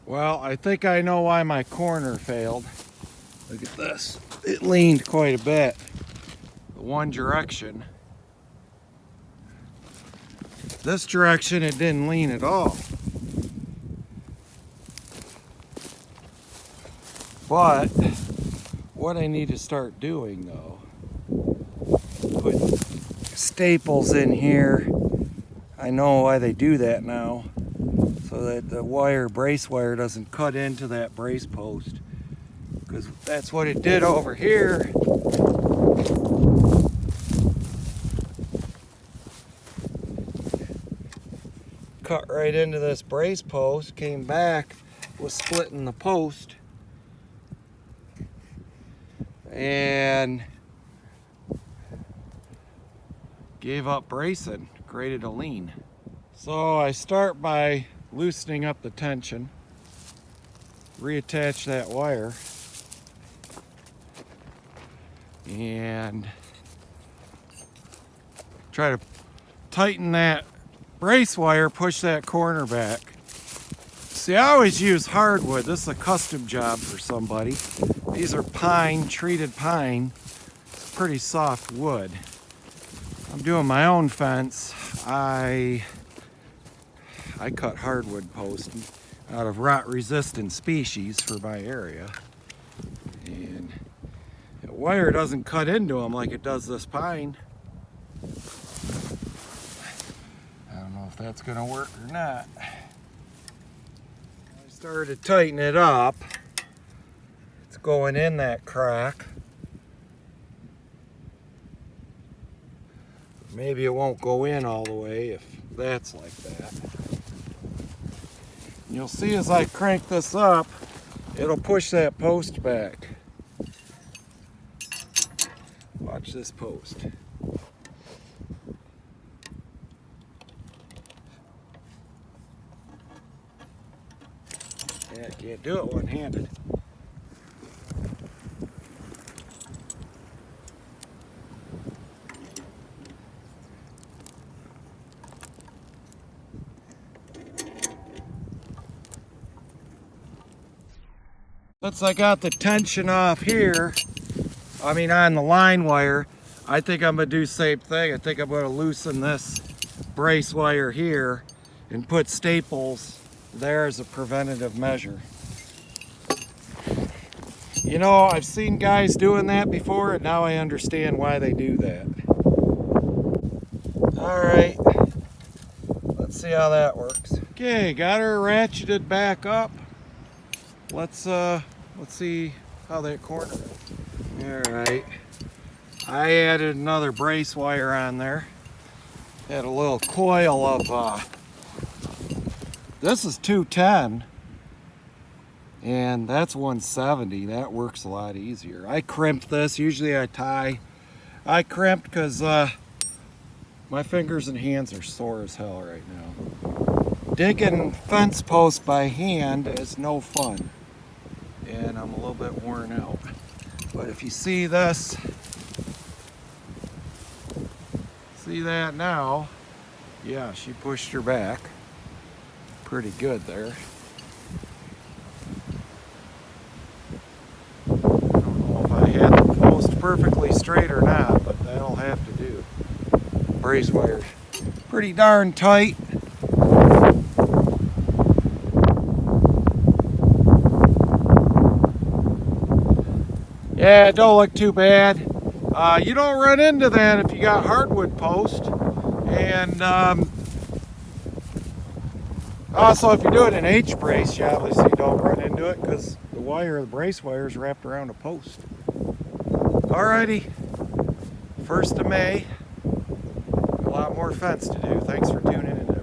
Well, I think I know why my corner failed. Look at this. It leaned quite a bit. The one direction. This direction it didn't lean at all. But what I need to start doing though, put staples in here. I know why they do that now, so that the wire, brace wire, doesn't cut into that brace post, because that's what it did over here. Cut right into this brace post, came back, was splitting the post, and gave up bracing, created a lean. So I start by loosening up the tension, reattach that wire, and try to tighten that brace wire, push that corner back. See, I always use hardwood. This is a custom job for somebody. These are pine, treated pine. It's pretty soft wood. I'm doing my own fence. I cut hardwood posts out of rot resistant species for my area. And the wire doesn't cut into them like it does this pine. I don't know if that's gonna work or not. I started to tighten it up. It's going in that crack. Maybe it won't go in all the way if that's like that. You'll see as I crank this up, it'll push that post back. Watch this post. Yeah, can't do it one-handed. Once I got the tension off here, on the line wire, I think I'm gonna do the same thing. I think I'm gonna loosen this brace wire here and put staples there as a preventative measure. You know, I've seen guys doing that before, and now I understand why they do that. All right, let's see how that works. Okay, got her ratcheted back up. Let's see how that corner is. All right, I added another brace wire on there. Had a little coil of, this is 210, and that's 170. That works a lot easier. I crimped this. Usually I tie. I crimped because my fingers and hands are sore as hell right now. Digging fence posts by hand is no fun, and I'm a little bit worn out. But if you see this, see that now? Yeah, she pushed her back pretty good there. I don't know if I had the post perfectly straight or not, but that'll have to do. Brace wire pretty darn tight. Yeah, it don't look too bad. You don't run into that if you got hardwood post. And also, if you do it in H-brace, you obviously don't run into it because the wire, the brace wire, is wrapped around a post. Alrighty, 1st of May. A lot more fence to do. Thanks for tuning in.